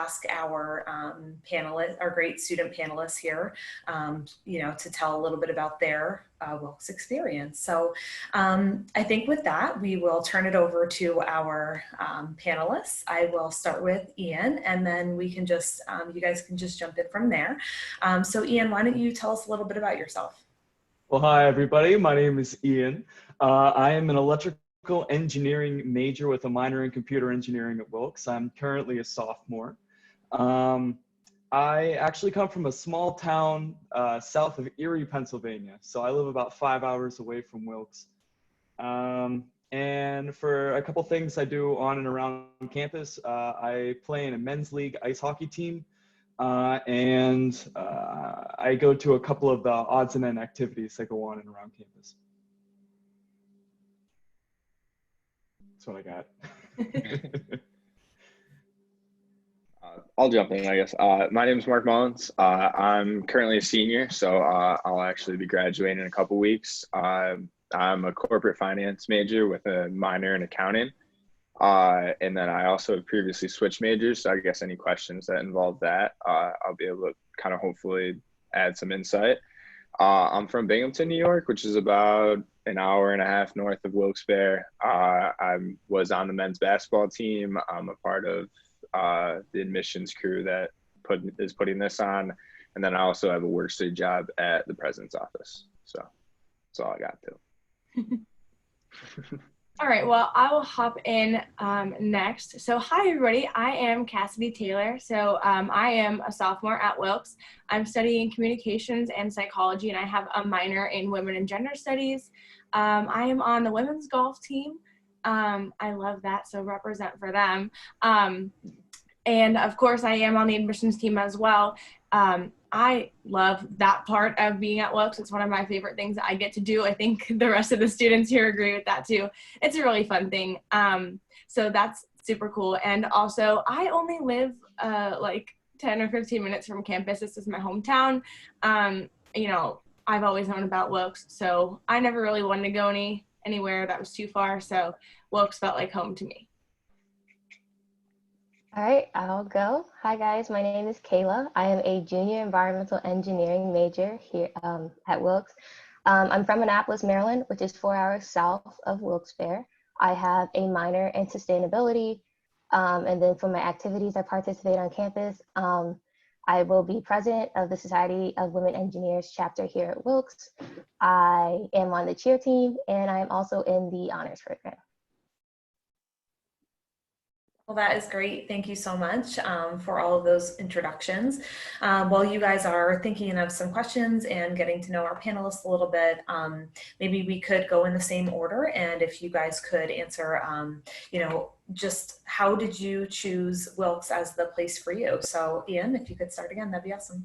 ask our our great student panelists here, to tell a little bit about their Wilkes experience. So I think with that, we will turn it over to our panelists. I will start with Ian, and then we can just, you guys can just jump in from there. So Ian, why don't you tell us a little bit about yourself? Well, hi, everybody. My name is Ian. I am an electrical engineering major with a minor in computer engineering at Wilkes. I'm currently a sophomore. I actually come from a small town south of Erie, Pennsylvania. So I live about 5 hours away from Wilkes. And for a couple things I do on and around campus, I play in a men's league ice hockey team. And I go to a couple of the odds and end activities that go on and around campus. That's what I got. I'll jump in, I guess. My name is Mark Mullins. I'm currently a senior, so I'll actually be graduating in a couple weeks. I'm a corporate finance major with a minor in accounting. And then I also have previously switched majors, so I guess any questions that involve that, I'll be able to kind of hopefully add some insight. I'm from Binghamton, New York, which is about an hour and a half north of Wilkes-Barre. I was on the men's basketball team. I'm a part of the admissions crew that is putting this on. And then I also have a work study job at the president's office. So that's all I got too. All right, well, I will hop in next. So hi, everybody. I am Cassidy Taylor. So I am a sophomore at Wilkes. I'm studying communications and psychology, and I have a minor in women and gender studies. I am on the women's golf team. I love that, so represent for them. And of course, I am on the admissions team as well. I love that part of being at Wilkes. It's one of my favorite things that I get to do. I think the rest of the students here agree with that too. It's a really fun thing. So that's super cool. And also, I only live like 10 or 15 minutes from campus. This is my hometown. I've always known about Wilkes, so I never really wanted to go anywhere that was too far. So Wilkes felt like home to me. All right, I'll go. Hi guys, my name is Kayla. I am a junior environmental engineering major here at Wilkes. I'm from Annapolis, Maryland, which is 4 hours south of Wilkes-Barre. I have a minor in sustainability, and then for my activities I participate on campus. I will be president of the Society of Women Engineers chapter here at Wilkes. I am on the cheer team, and I am also in the honors program. Well, that is great. Thank you so much for all of those introductions. While you guys are thinking of some questions and getting to know our panelists a little bit, maybe we could go in the same order. And if you guys could answer, just how did you choose Wilkes as the place for you? So Ian, if you could start again, that'd be awesome.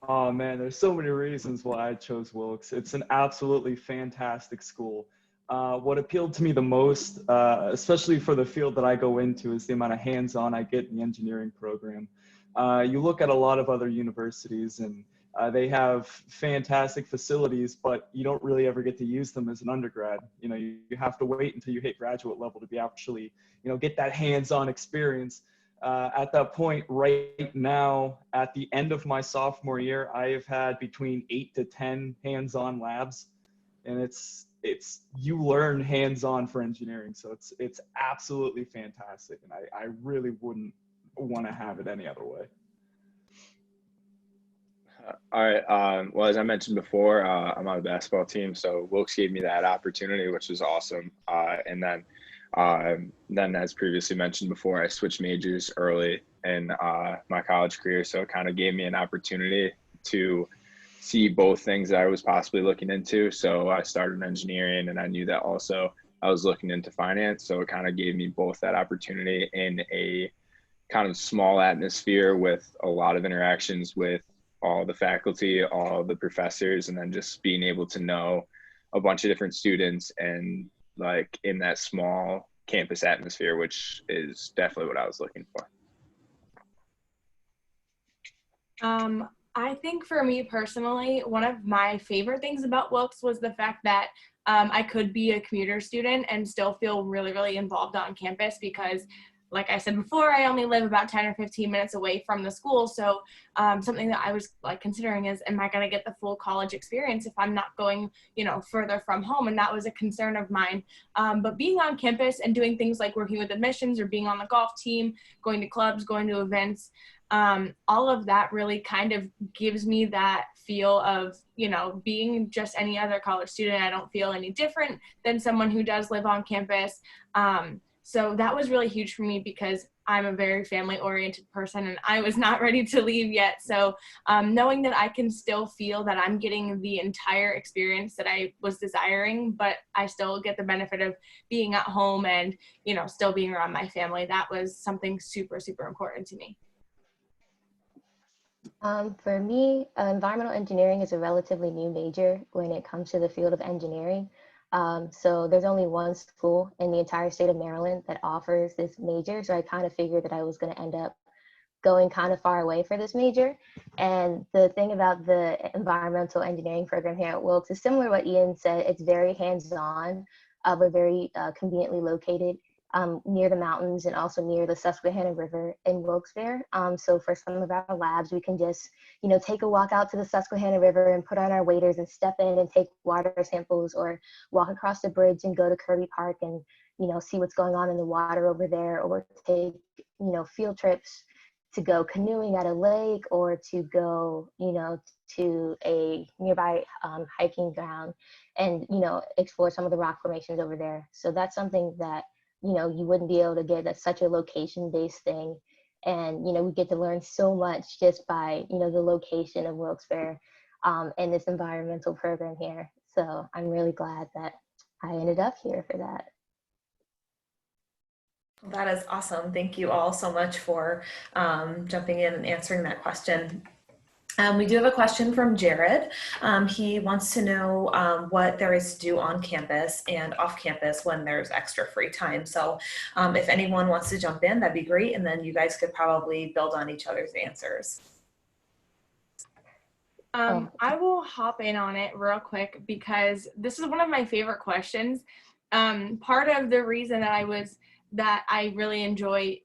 Oh man, there's so many reasons why I chose Wilkes. It's an absolutely fantastic school. What appealed to me the most, especially for the field that I go into, is the amount of hands-on I get in the engineering program. You look at a lot of other universities and they have fantastic facilities, but you don't really ever get to use them as an undergrad. You have to wait until you hit graduate level to be actually, get that hands-on experience. At that point right now, at the end of my sophomore year, I have had between 8 to 10 hands-on labs, and you learn hands-on for engineering. So it's absolutely fantastic. And I really wouldn't want to have it any other way. All right. Well, as I mentioned before, I'm on the basketball team. So Wilkes gave me that opportunity, which was awesome. And then as previously mentioned before, I switched majors early in my college career. So it kind of gave me an opportunity to see both things that I was possibly looking into. So I started engineering, and I knew that also I was looking into finance. So it kind of gave me both that opportunity in a kind of small atmosphere with a lot of interactions with all the faculty, all the professors, and then just being able to know a bunch of different students and like in that small campus atmosphere, which is definitely what I was looking for. I think for me personally, one of my favorite things about Wilkes was the fact that I could be a commuter student and still feel really, really involved on campus, because like I said before, I only live about 10 or 15 minutes away from the school. So something that I was like considering is, am I going to get the full college experience if I'm not going, you know, further from home? And that was a concern of mine. But being on campus and doing things like working with admissions or being on the golf team, going to clubs, going to events, all of that really kind of gives me that feel of, you know, being just any other college student. I don't feel any different than someone who does live on campus. So that was really huge for me because I'm a very family-oriented person and I was not ready to leave yet. So knowing that I can still feel that I'm getting the entire experience that I was desiring, but I still get the benefit of being at home and, you know, still being around my family, that was something super, super important to me. For me, environmental engineering is a relatively new major when it comes to the field of engineering. So there's only one school in the entire state of Maryland that offers this major. So I kind of figured that I was going to end up going kind of far away for this major. And the thing about the environmental engineering program here at Wilkes is similar to what Ian said. It's very hands-on. We're very conveniently located near the mountains and also near the Susquehanna River in Wilkes-Barre. So for some of our labs, we can just, you know, take a walk out to the Susquehanna River and put on our waders and step in and take water samples, or walk across the bridge and go to Kirby Park and, you know, see what's going on in the water over there, or take, you know, field trips to go canoeing at a lake, or to go, you know, to a nearby hiking ground and, you know, explore some of the rock formations over there. So that's something that, you know, you wouldn't be able to get at such a location-based thing. And, you know, we get to learn so much just by, you know, the location of Wilkes-Barre and this environmental program here. So I'm really glad that I ended up here for that. That is awesome. Thank you all so much for jumping in and answering that question. We do have a question from Jared. He wants to know what there is to do on campus and off campus when there's extra free time. So if anyone wants to jump in, that'd be great. And then you guys could probably build on each other's answers. I will hop in on it real quick because this is one of my favorite questions. Part of the reason that I really enjoy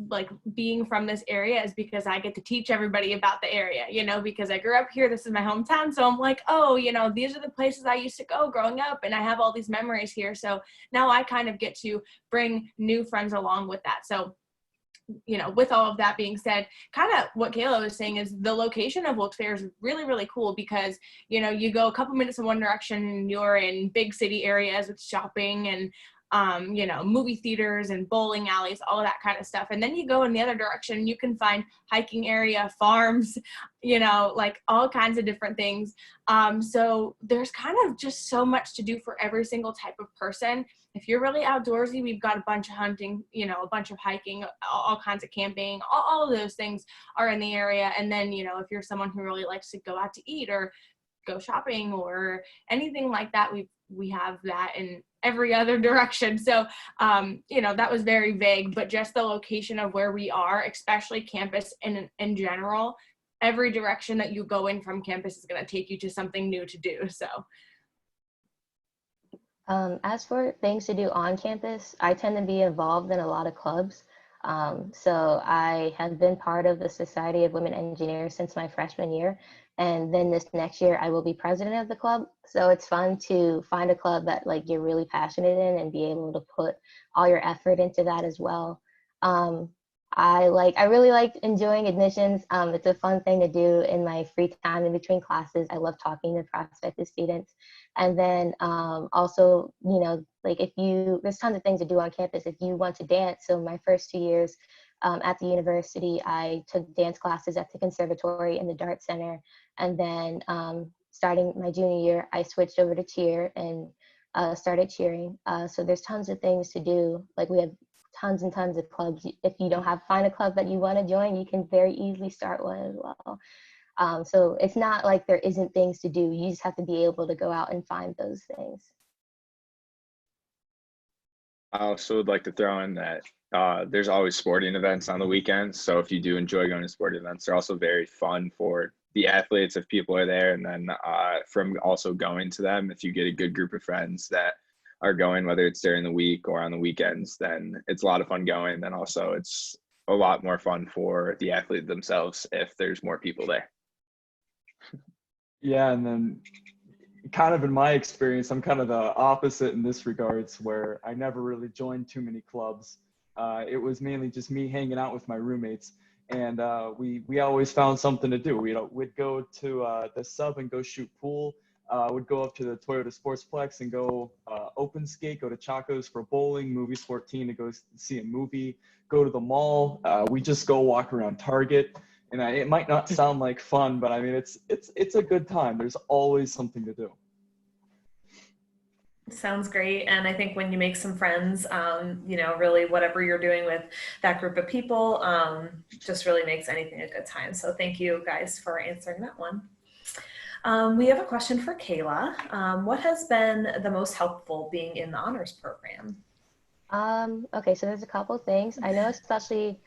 like being from this area is because I get to teach everybody about the area, you know, because I grew up here, this is my hometown. So I'm like, oh, you know, these are the places I used to go growing up and I have all these memories here. So now I kind of get to bring new friends along with that. So, you know, with all of that being said, kind of what Kayla was saying is the location of Wilkes-Barre is really, really cool because, you know, you go a couple minutes in one direction and you're in big city areas with shopping and you know, movie theaters and bowling alleys, all of that kind of stuff. And then you go in the other direction, you can find hiking area, farms, you know, like all kinds of different things. So there's kind of just so much to do for every single type of person. If you're really outdoorsy, we've got a bunch of hunting, you know, a bunch of hiking, all kinds of camping, all of those things are in the area. And then, you know, if you're someone who really likes to go out to eat or go shopping or anything like that, we have that in every other direction. So, you know, that was very vague, but just the location of where we are, especially campus in general, every direction that you go in from campus is going to take you to something new to do. So. As for things to do on campus, I tend to be involved in a lot of clubs. So I have been part of the Society of Women Engineers since my freshman year. And then this next year, I will be president of the club. So it's fun to find a club that like you're really passionate in and be able to put all your effort into that as well. I really like enjoying admissions. It's a fun thing to do in my free time in between classes. I love talking to prospective students. And then also, you know, like there's tons of things to do on campus if you want to dance. So my first 2 years at the university, I took dance classes at the conservatory and the Dart Center. And then starting my junior year, I switched over to cheer and started cheering. So there's tons of things to do. Like we have tons and tons of clubs. If you don't find a club that you want to join, you can very easily start one as well. So it's not like there isn't things to do. You just have to be able to go out and find those things. I also would like to throw in that there's always sporting events on the weekends. So if you do enjoy going to sporting events, they're also very fun for the athletes if people are there. And then from also going to them, if you get a good group of friends that are going, whether it's during the week or on the weekends, then it's a lot of fun going. Then also it's a lot more fun for the athlete themselves if there's more people there. Yeah, and then kind of in my experience, I'm kind of the opposite in this regards, where I never really joined too many clubs. It was mainly just me hanging out with my roommates, and we always found something to do. We'd go to the sub and go shoot pool. Would go up to the Toyota Sportsplex and go open skate, go to Chaco's for bowling, Movies 14 to go see a movie, go to the mall. We just go walk around Target. And it might not sound like fun, but I mean, it's a good time. There's always something to do. Sounds great. And I think when you make some friends, you know, really whatever you're doing with that group of people, just really makes anything a good time. So thank you guys for answering that one. We have a question for Kayla. What has been the most helpful being in the honors program? Okay, so there's a couple things. I know especially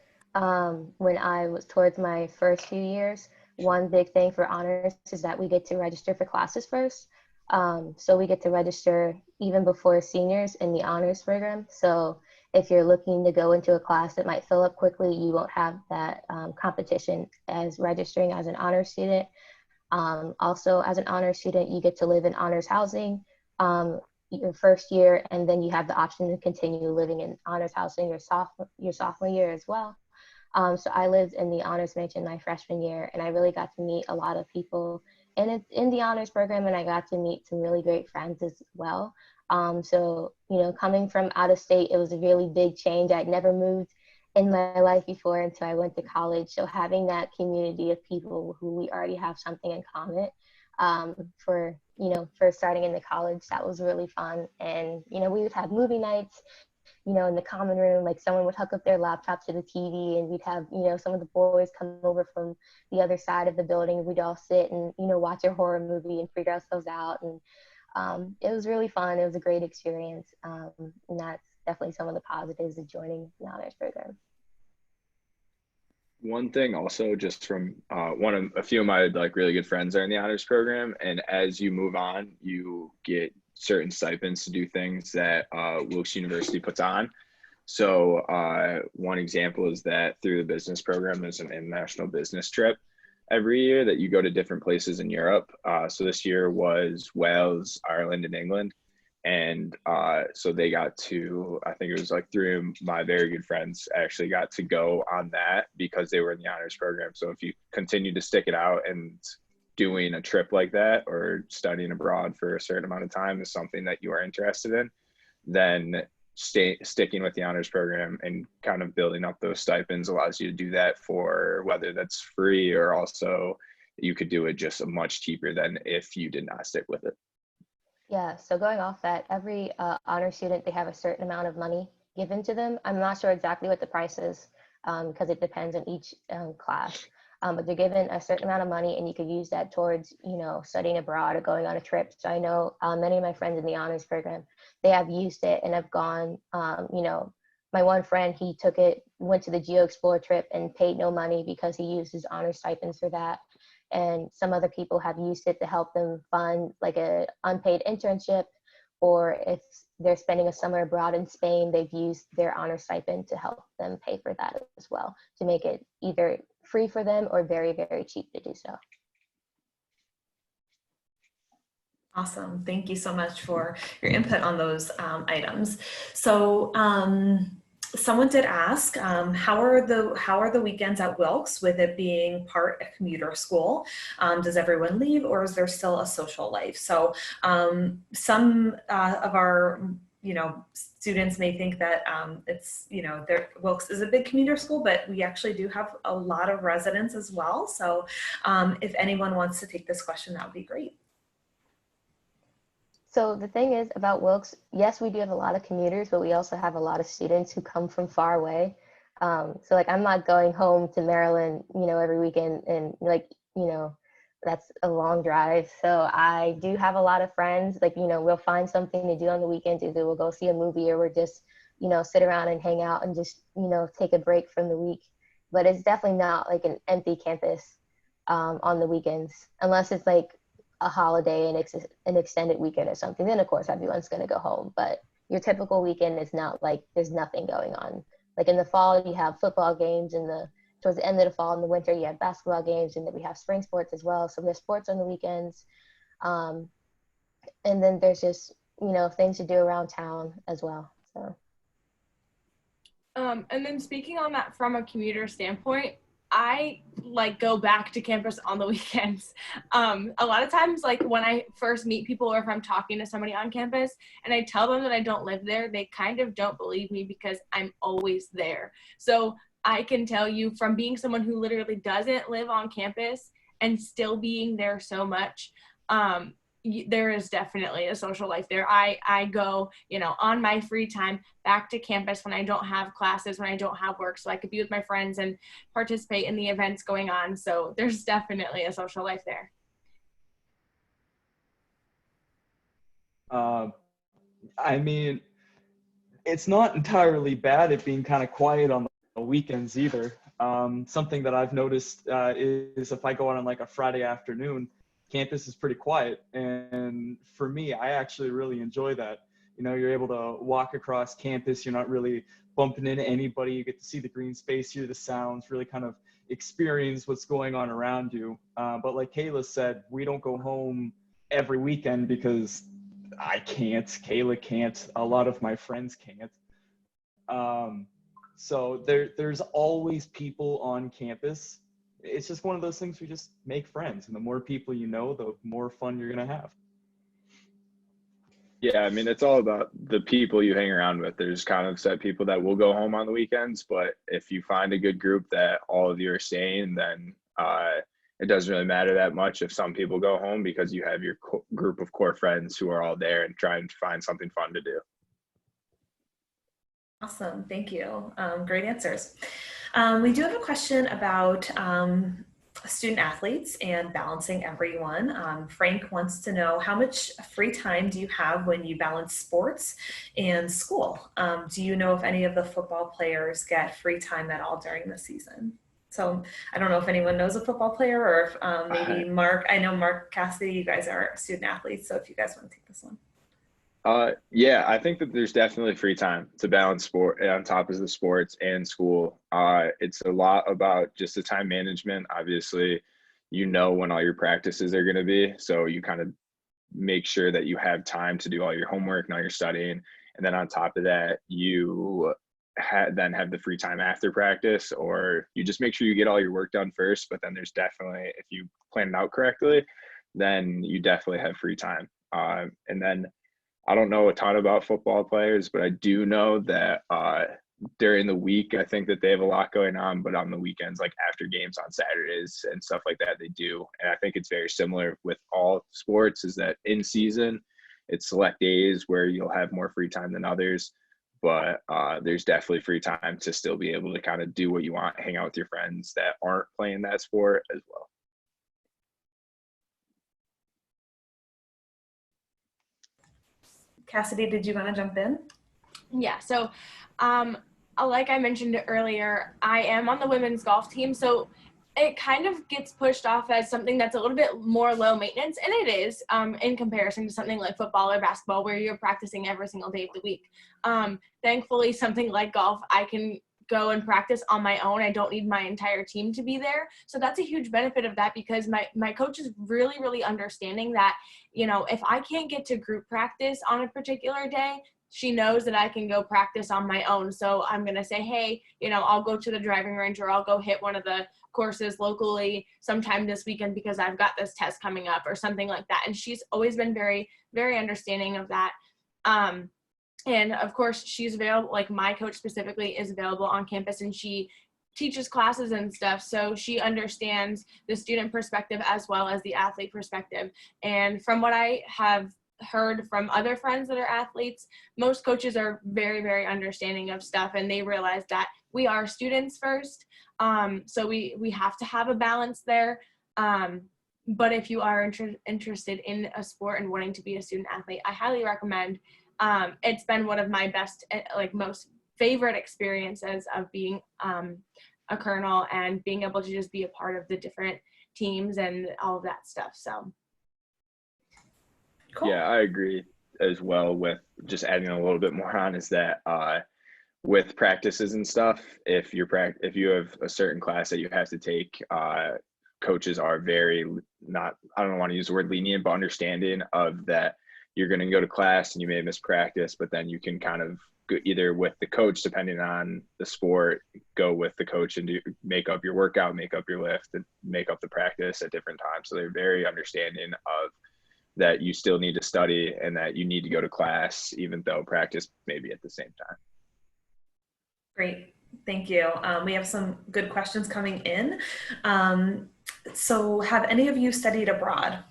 when I was towards my first few years, one big thing for honors is that we get to register for classes first. So we get to register even before seniors in the honors program. So if you're looking to go into a class that might fill up quickly, you won't have that competition as registering as an honors student. Also, as an honors student, you get to live in honors housing your first year, and then you have the option to continue living in honors housing your sophomore year as well. So I lived in the honors mansion my freshman year, and I really got to meet a lot of people in the honors program, and I got to meet some really great friends as well. So, you know, coming from out of state, it was a really big change. I'd never moved in my life before until I went to college. So having that community of people who we already have something in common for starting in the college, that was really fun. And, you know, we would have movie nights, you know, in the common room, like someone would hook up their laptop to the TV and we'd have, you know, some of the boys come over from the other side of the building. We'd all sit and, you know, watch a horror movie and figure ourselves out. And it was really fun. It was a great experience. And that's definitely some of the positives of joining the honors program. One thing also, just from a few of my like really good friends are in the honors program, and as you move on, you get certain stipends to do things that Wilkes University puts on. So one example is that through the business program, there's an international business trip every year that you go to different places in Europe. So this year was Wales, Ireland, and England. And so they got to, I think it was like three of my very good friends actually got to go on that because they were in the honors program. So if you continue to stick it out and doing a trip like that or studying abroad for a certain amount of time is something that you are interested in, then sticking with the honors program and kind of building up those stipends allows you to do that for whether that's free or also you could do it just much cheaper than if you did not stick with it. Yeah, so going off that, every honor student, they have a certain amount of money given to them. I'm not sure exactly what the price is because it depends on each class, but they're given a certain amount of money and you could use that towards, you know, studying abroad or going on a trip. So I know many of my friends in the honors program, they have used it and have gone, you know, my one friend, he went to the Geo Explore trip and paid no money because he used his honor stipends for that. And some other people have used it to help them fund like a unpaid internship, or if they're spending a summer abroad in Spain, they've used their honor stipend to help them pay for that as well, to make it either free for them or very, very cheap to do so. Awesome. Thank you so much for your input on those items. So someone did ask, how are the weekends at Wilkes with it being part a commuter school? Does everyone leave or is there still a social life? So some of our, you know, students may think that it's, you know, Wilkes is a big commuter school, but we actually do have a lot of residents as well. So if anyone wants to take this question, that would be great. So the thing is about Wilkes, yes, we do have a lot of commuters, but we also have a lot of students who come from far away. So like I'm not going home to Maryland, you know, every weekend and like, you know, that's a long drive. So I do have a lot of friends, like, you know, we'll find something to do on the weekends. Either we'll go see a movie or we'll just, you know, sit around and hang out and just, you know, take a break from the week. But it's definitely not like an empty campus on the weekends, unless it's like a holiday, an extended weekend or something, then of course everyone's going to go home. But your typical weekend is not like there's nothing going on. Like in the fall, you have football games, towards the end of the fall. In the winter, you have basketball games, and then we have spring sports as well. So there's sports on the weekends. And then there's just, things to do around town as well. So. And then speaking on that from a commuter standpoint, I go back to campus on the weekends. A lot of times, when I first meet people or if I'm talking to somebody on campus and I tell them that I don't live there, they kind of don't believe me because I'm always there. So I can tell you from being someone who literally doesn't live on campus and still being there so much, there is definitely a social life there. I go, on my free time back to campus when I don't have classes, when I don't have work, so I could be with my friends and participate in the events going on. So there's definitely a social life there. I mean, it's not entirely bad at being kind of quiet on the weekends either. Something that I've noticed is if I go out on a Friday afternoon, campus is pretty quiet. And for me, I actually really enjoy that. You're able to walk across campus. You're not really bumping into anybody. You get to see the green space, hear the sounds, really kind of experience what's going on around you. But like Kayla said, we don't go home every weekend because I can't, Kayla can't, a lot of my friends can't. So there's always people on campus. It's just one of those things, we just make friends, and the more people you know, the more fun you're going to have. Yeah, I mean, it's all about the people you hang around with. There's kind of set people that will go home on the weekends, but if you find a good group that all of you are staying, then it doesn't really matter that much if some people go home because you have your group of core friends who are all there and trying to find something fun to do. Awesome, thank you. Great answers. We do have a question about student athletes and balancing everyone. Frank wants to know, how much free time do you have when you balance sports and school? Do you know if any of the football players get free time at all during the season? So I don't know if anyone knows a football player, or if maybe Mark, I know Mark, Cassidy, you guys are student athletes. So if you guys want to take this one. Yeah, I think that there's definitely free time to balance sport on top of the sports and school. It's a lot about just the time management. Obviously, when all your practices are going to be, so you kind of make sure that you have time to do all your homework and all your studying. And then on top of that, you then have the free time after practice, or you just make sure you get all your work done first. But then there's definitely, if you plan it out correctly, then you definitely have free time. And then I don't know a ton about football players, but I do know that during the week, I think that they have a lot going on, but on the weekends, like after games on Saturdays and stuff like that, they do. And I think it's very similar with all sports, is that in season, it's select days where you'll have more free time than others, but there's definitely free time to still be able to kind of do what you want, hang out with your friends that aren't playing that sport as well. Cassidy, did you want to jump in? Yeah, so like I mentioned earlier, I am on the women's golf team, so it kind of gets pushed off as something that's a little bit more low maintenance, and it is in comparison to something like football or basketball where you're practicing every single day of the week. Thankfully, something like golf, I can go and practice on my own. I don't need my entire team to be there. So that's a huge benefit of that, because my coach is really, really understanding that, if I can't get to group practice on a particular day, she knows that I can go practice on my own. So I'm going to say, hey, I'll go to the driving range, or I'll go hit one of the courses locally sometime this weekend because I've got this test coming up or something like that. And she's always been very, very understanding of that. And of course, she's available, like my coach specifically is available on campus, and she teaches classes and stuff. So she understands the student perspective as well as the athlete perspective. And from what I have heard from other friends that are athletes, most coaches are very, very understanding of stuff, and they realize that we are students first. So we have to have a balance there. But if you are interested in a sport and wanting to be a student athlete, I highly recommend. It's been one of my best, most favorite experiences of being a colonel and being able to just be a part of the different teams and all of that stuff. So Cool. Yeah, I agree as well with just adding a little bit more on is that with practices and stuff, if you have a certain class that you have to take, coaches are very not, I don't want to use the word lenient, but understanding of that you're going to go to class and you may miss practice, but then you can kind of go either with the coach, depending on the sport, go with the coach and make up your workout, make up your lift, and make up the practice at different times. So they're very understanding of that you still need to study and that you need to go to class, even though practice may be at the same time. Great, thank you. We have some good questions coming in. So have any of you studied abroad?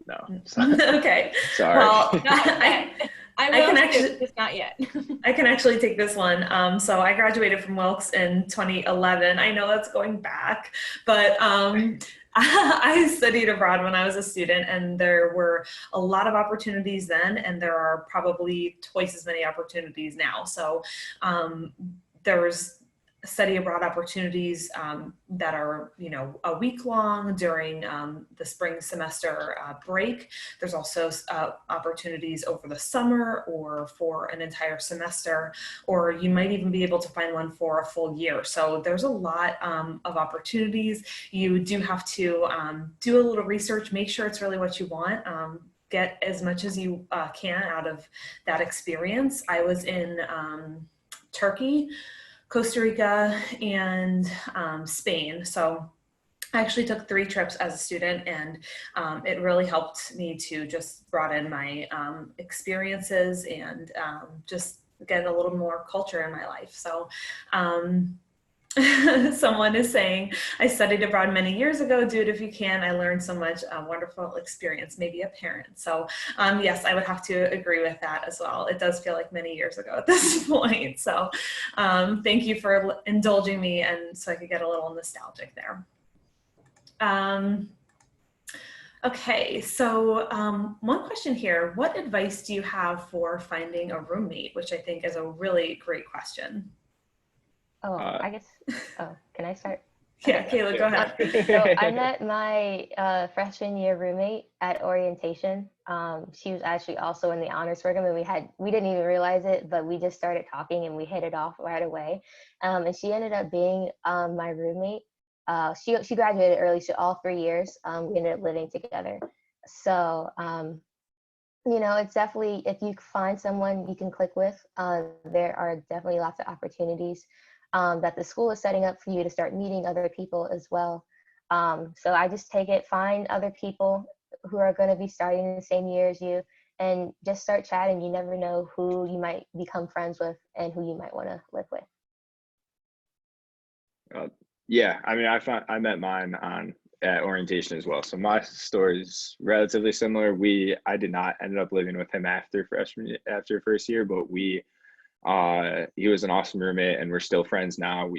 No. Okay. Sorry. Well, I can actually, just not yet. I can actually take this one. So I graduated from Wilkes in 2011. I know that's going back, but I studied abroad when I was a student, and there were a lot of opportunities then, and there are probably twice as many opportunities now. So there's study abroad opportunities that are, a week long during the spring semester break. There's also opportunities over the summer or for an entire semester, or you might even be able to find one for a full year. So there's a lot of opportunities. You do have to do a little research, make sure it's really what you want. Get as much as you can out of that experience. I was in Turkey, Costa Rica, and Spain. So I actually took 3 trips as a student, and it really helped me to just broaden my experiences and just get a little more culture in my life. So someone is saying, I studied abroad many years ago. Do it if you can. I learned so much wonderful experience, maybe a parent. So yes, I would have to agree with that as well. It does feel like many years ago at this point. So thank you for indulging me, and so I could get a little nostalgic there. Okay, so one question here, what advice do you have for finding a roommate? Which I think is a really great question. Oh, I guess, can I start? Yeah, Kayla, go ahead. So I met my freshman year roommate at orientation. She was actually also in the honors program, and we didn't even realize it, but we just started talking and we hit it off right away. And she ended up being my roommate. She graduated early, so all 3 years we ended up living together. So it's definitely, if you find someone you can click with, there are definitely lots of opportunities that the school is setting up for you to start meeting other people as well. So I just take it, find other people who are going to be starting in the same year as you, and just start chatting. You never know who you might become friends with and who you might want to live with. Yeah, I mean, I met mine at orientation as well. So my story is relatively similar. I did not end up living with him after first year, but he was an awesome roommate, and we're still friends now.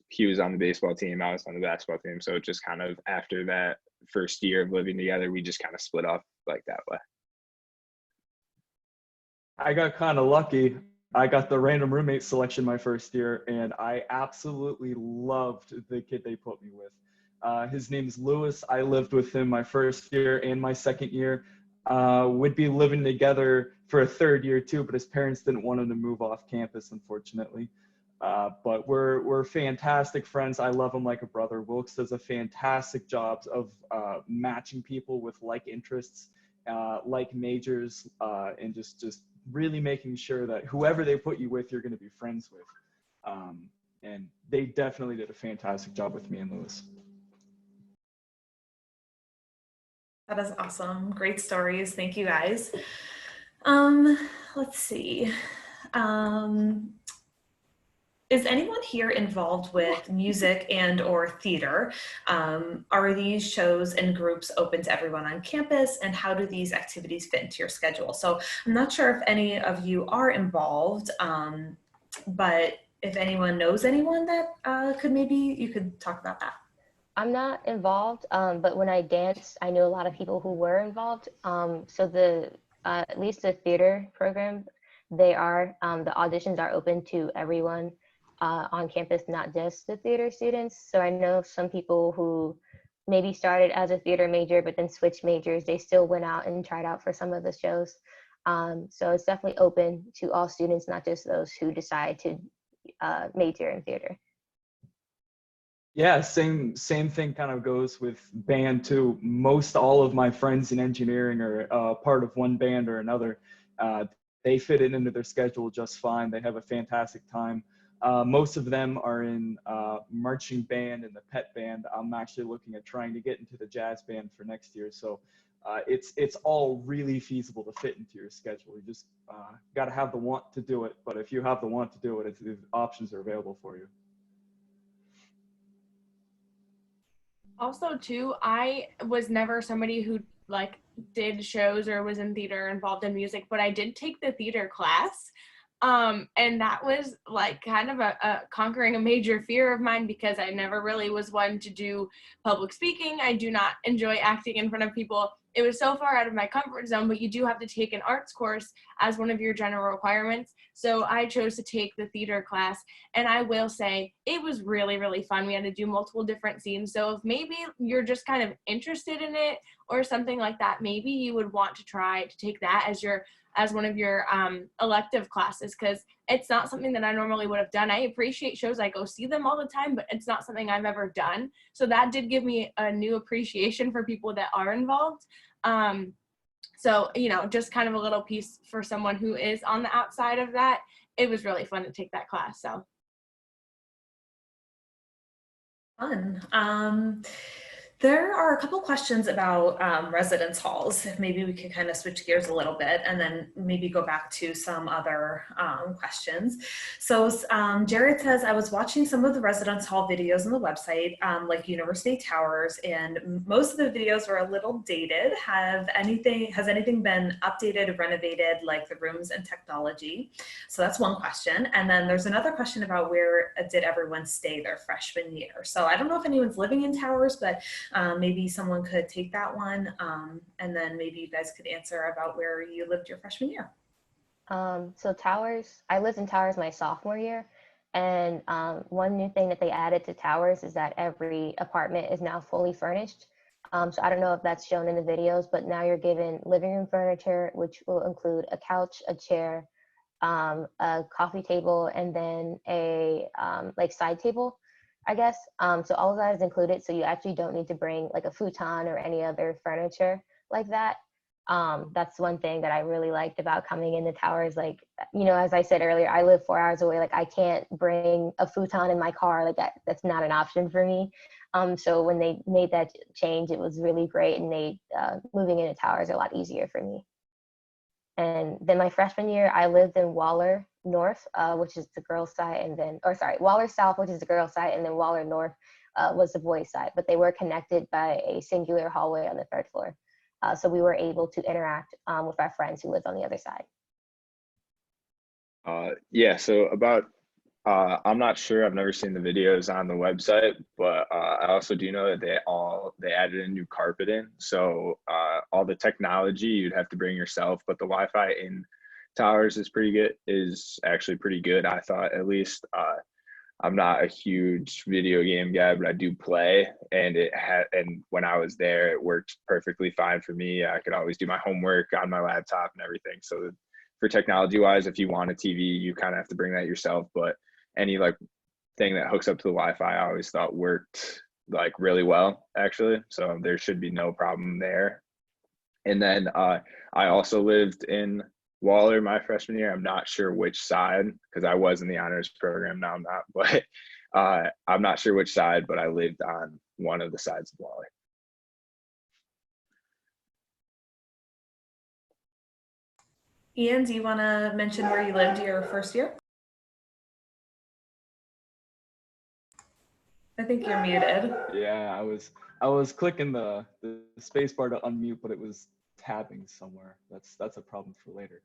He was on the baseball team, I was on the basketball team. So just kind of after that first year of living together, we just kind of split up like that way. I got kind of lucky. I got the random roommate selection my first year, and I absolutely loved the kid they put me with. His name's Lewis. I lived with him my first year and my second year. Would be living together for a third year too, but his parents didn't want him to move off campus, unfortunately. But we're fantastic friends. I love him like a brother. Wilkes does a fantastic job of matching people with like interests, like majors, and just really making sure that whoever they put you with, you're going to be friends with. And they definitely did a fantastic job with me and Lewis. That is awesome. Great stories. Thank you guys. Let's see. Is anyone here involved with music and or theater? Are these shows and groups open to everyone on campus, and how do these activities fit into your schedule? So I'm not sure if any of you are involved, but if anyone knows anyone that you could talk about that. I'm not involved, but when I danced, I knew a lot of people who were involved. So at least the theater program, the auditions are open to everyone on campus, not just the theater students. So I know some people who maybe started as a theater major, but then switched majors, they still went out and tried out for some of the shows. So it's definitely open to all students, not just those who decide to major in theater. Yeah, same thing kind of goes with band too. Most all of my friends in engineering are part of one band or another. They fit it into their schedule just fine. They have a fantastic time. Most of them are in marching band and the pet band. I'm actually looking at trying to get into the jazz band for next year. So it's all really feasible to fit into your schedule. You just got to have the want to do it. But if you have the want to do it, the options are available for you. Also, too, I was never somebody who like did shows or was in theater involved in music, but I did take the theater class. And that was like kind of a conquering a major fear of mine, because I never really was one to do public speaking. I do not enjoy acting in front of people. It was so far out of my comfort zone, but you do have to take an arts course as one of your general requirements. So I chose to take the theater class, and I will say it was really, really fun. We had to do multiple different scenes. So if maybe you're just kind of interested in it or something like that, maybe you would want to try to take that as one of your elective classes, because it's not something that I normally would have done. I appreciate shows. I go see them all the time, but it's not something I've ever done. So that did give me a new appreciation for people that are involved. So, you know, just kind of a little piece for someone who is on the outside of that. It was really fun to take that class. So fun. There are a couple questions about residence halls. Maybe we could kind of switch gears a little bit and then maybe go back to some other questions. So Jared says, I was watching some of the residence hall videos on the website, like University Towers, and most of the videos were a little dated. Has anything been updated, renovated, like the rooms and technology? So that's one question. And then there's another question about where did everyone stay their freshman year? So I don't know if anyone's living in Towers, but maybe someone could take that one, and then maybe you guys could answer about where you lived your freshman year. So Towers, I lived in Towers my sophomore year, and one new thing that they added to Towers is that every apartment is now fully furnished. So I don't know if that's shown in the videos, but now you're given living room furniture, which will include a couch, a chair, a coffee table, and then a like side table, I guess. So all of that is included. So you actually don't need to bring like a futon or any other furniture like that. That's one thing that I really liked about coming into Towers. Like, you know, as I said earlier, I live 4 hours away. Like I can't bring a futon in my car. Like that's not an option for me. So when they made that change, it was really great, and made moving into Towers a lot easier for me. And then my freshman year, I lived in Waller North, which is the girls' side, and then, or sorry, Waller South, which is the girls' side, and then Waller North was the boys' side. But they were connected by a singular hallway on the third floor. So we were able to interact with our friends who lived on the other side. Yeah, so about, I'm not sure, I've never seen the videos on the website, but I also do know that they added a new carpet in. So all the technology you'd have to bring yourself, but the Wi-Fi in Towers is actually pretty good, I thought, at least. I'm not a huge video game guy, but I do play, and and when I was there, it worked perfectly fine for me. I could always do my homework on my laptop and everything. So for technology wise, if you want a TV, you kind of have to bring that yourself, but any like thing that hooks up to the Wi-Fi, I always thought worked like really well, actually. So there should be no problem there. And then I also lived in Waller my freshman year. I'm not sure which side, because I was in the honors program. Now I'm not, but I'm not sure which side, but I lived on one of the sides of Waller. Ian, do you want to mention where you lived your first year? I think you're muted. Yeah, I was clicking the space bar to unmute, but it was tabbing somewhere. That's a problem for later.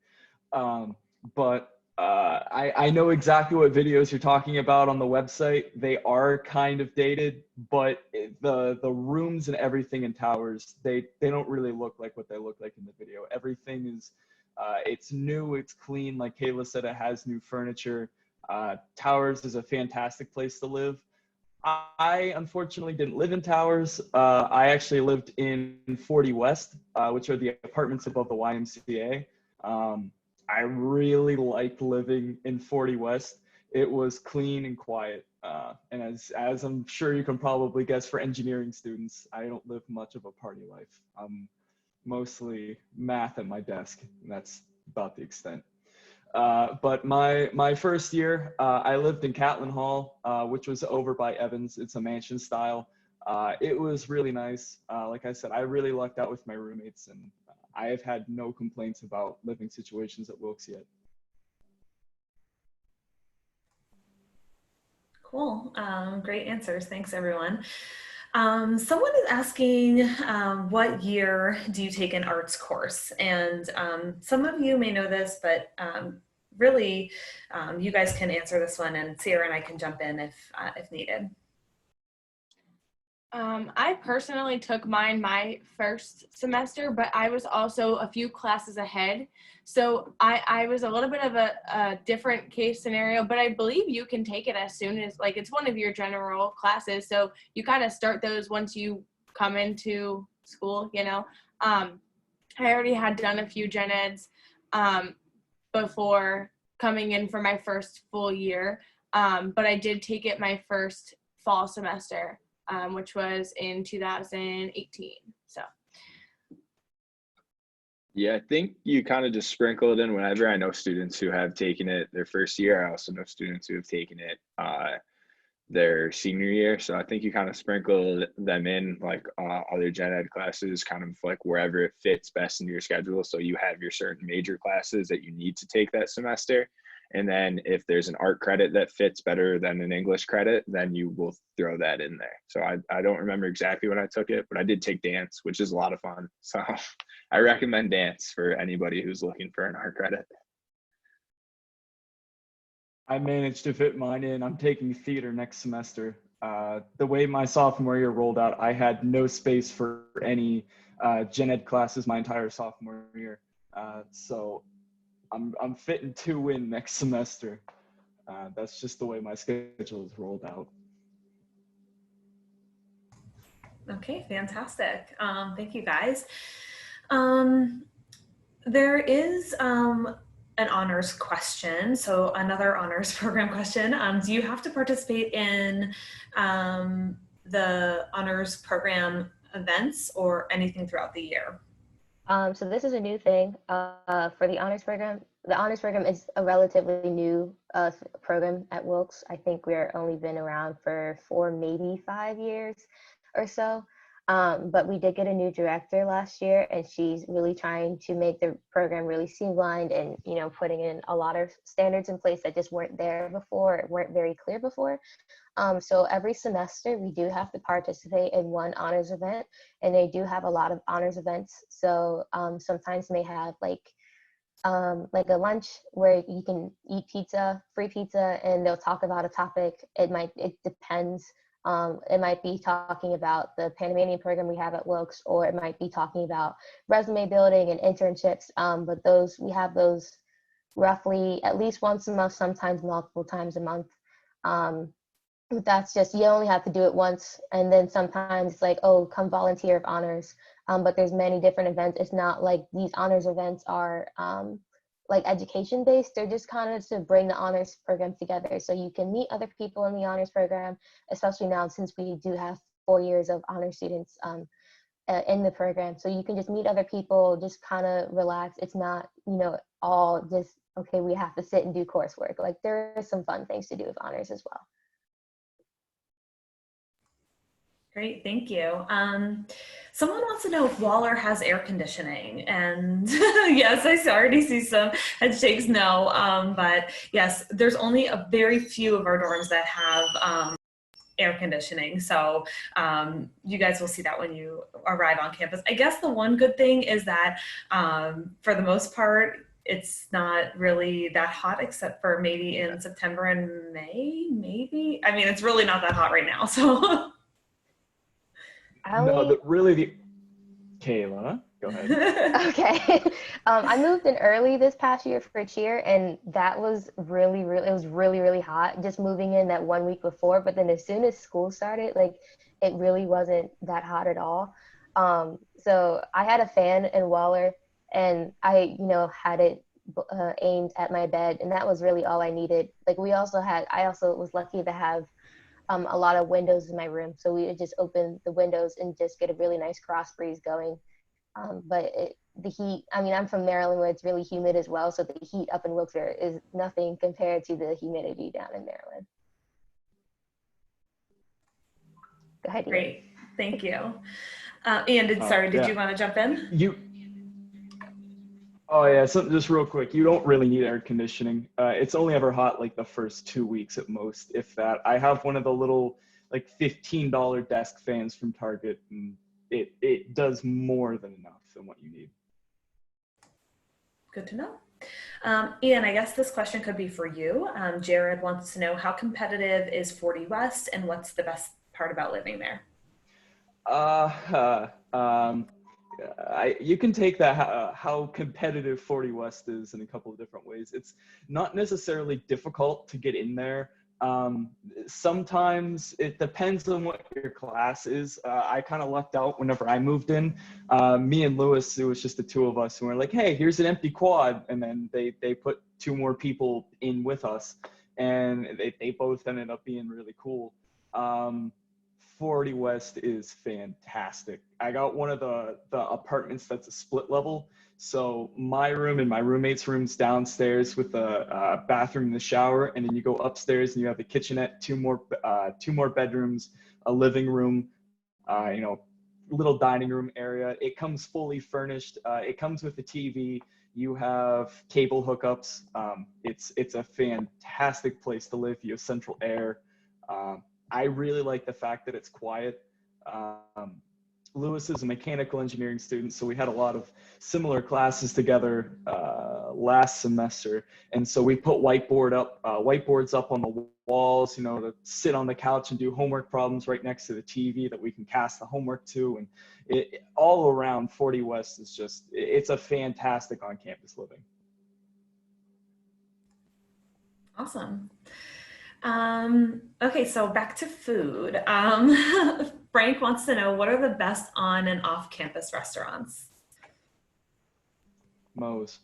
But I know exactly what videos you're talking about on the website. They are kind of dated, but the rooms and everything in Towers, they don't really look like what they look like in the video. Everything is it's new, it's clean. Like Kayla said, it has new furniture. Towers is a fantastic place to live. I unfortunately didn't live in Towers. I actually lived in 40 West, which are the apartments above the YMCA. I really liked living in 40 West. It was clean and quiet. And as I'm sure you can probably guess, for engineering students, I don't live much of a party life. I'm mostly math at my desk, and that's about the extent. But my first year, I lived in Catlin Hall, which was over by Evans. It's a mansion style. It was really nice. Like I said, I really lucked out with my roommates, and I have had no complaints about living situations at Wilkes yet. Cool. Great answers. Thanks, everyone. Someone is asking, what year do you take an arts course? And some of you may know this, but really, you guys can answer this one, and Cierra and I can jump in if needed. I personally took mine my first semester, but I was also a few classes ahead. So I was a little bit of a different case scenario, but I believe you can take it as soon as, like, it's one of your general classes. So you kind of start those once you come into school, you know. I already had done a few gen eds before coming in for my first full year, but I did take it my first fall semester. Which was in 2018. So. Yeah, I think you kind of just sprinkle it in whenever. I know students who have taken it their first year. I also know students who have taken it their senior year. So I think you kind of sprinkle them in like other gen ed classes, kind of like wherever it fits best into your schedule. So you have your certain major classes that you need to take that semester. And then if there's an art credit that fits better than an English credit, then you will throw that in there. So I don't remember exactly when I took it, but I did take dance, which is a lot of fun. So I recommend dance for anybody who's looking for an art credit. I managed to fit mine in. I'm taking theater next semester. The way my sophomore year rolled out, I had no space for any gen ed classes my entire sophomore year. So I'm fitting 2 in next semester. That's just the way my schedule is rolled out. Okay, fantastic. Thank you, guys. There is an honors question. So another honors program question. Do you have to participate in the honors program events or anything throughout the year? So this is a new thing for the honors program. The honors program is a relatively new program at Wilkes. I think we're only been around for 4, maybe 5 years or so. But we did get a new director last year, and she's really trying to make the program really streamlined and, you know, putting in a lot of standards in place that just weren't there before, weren't very clear before. So every semester we do have to participate in one honors event, and they do have a lot of honors events. So sometimes they have like a lunch where you can eat pizza, free pizza, and they'll talk about a topic. It depends. It might be talking about the Panamanian program we have at Wilkes, or it might be talking about resume building and internships. But we have those roughly at least once a month, sometimes multiple times a month. But that's just, you only have to do it once, and then sometimes it's like, oh, come volunteer of honors. But there's many different events. It's not like these honors events are like education based. They're just kind of to bring the honors program together, so you can meet other people in the honors program, especially now since we do have 4 years of honor students in the program. So you can just meet other people, just kind of relax. It's not, you know, all just, okay, we have to sit and do coursework. Like, there are some fun things to do with honors as well. Great, thank you. Someone wants to know if Waller has air conditioning, and yes, I already see some head shakes no, but yes, there's only a very few of our dorms that have air conditioning, so you guys will see that when you arrive on campus. I guess the one good thing is that for the most part, it's not really that hot, except for maybe in September and May, maybe. I mean, it's really not that hot right now, so. No, really, Kayla, Go ahead. Okay. I moved in early this past year for cheer, and that was it was really, really hot just moving in that 1 week before. But then as soon as school started, like it really wasn't that hot at all. So I had a fan in Waller, and I, had it aimed at my bed, and that was really all I needed. Like I also was lucky to have a lot of windows in my room, so we would just open the windows and just get a really nice cross breeze going. The heat, I mean, I'm from Maryland where it's really humid as well, so the heat up in Wilkes-Barre is nothing compared to the humidity down in Maryland. Go ahead, Ian. Great, thank you. Ian, did you want to jump in? Oh yeah, so just real quick, you don't really need air conditioning. It's only ever hot like the first 2 weeks at most, if that. I have one of the little like $15 desk fans from Target, and it does more than enough than what you need. Good to know. Ian, I guess this question could be for you. Jared wants to know, how competitive is 40 West, and what's the best part about living there? You can take that how competitive 40 West is in a couple of different ways. It's not necessarily difficult to get in there. Sometimes it depends on what your class is. I kind of lucked out whenever I moved in. Me and Lewis, it was just the two of us, and we're like, hey, here's an empty quad. And then they put 2 more people in with us, and they both ended up being really cool. 40 West is fantastic. I got one of the apartments that's a split level. So my room and my roommate's room's downstairs with the bathroom and the shower. And then you go upstairs and you have the kitchenette, 2 more bedrooms, a living room, little dining room area. It comes fully furnished. It comes with a TV. You have cable hookups. It's a fantastic place to live. You have central air. I really like the fact that it's quiet. Lewis is a mechanical engineering student, so we had a lot of similar classes together last semester. And so we put whiteboards up on the walls, to sit on the couch and do homework problems right next to the TV that we can cast the homework to. And all around 40 West is it's a fantastic on-campus living. Awesome. Okay, so back to food. Frank wants to know, what are the best on and off campus restaurants? Moe's.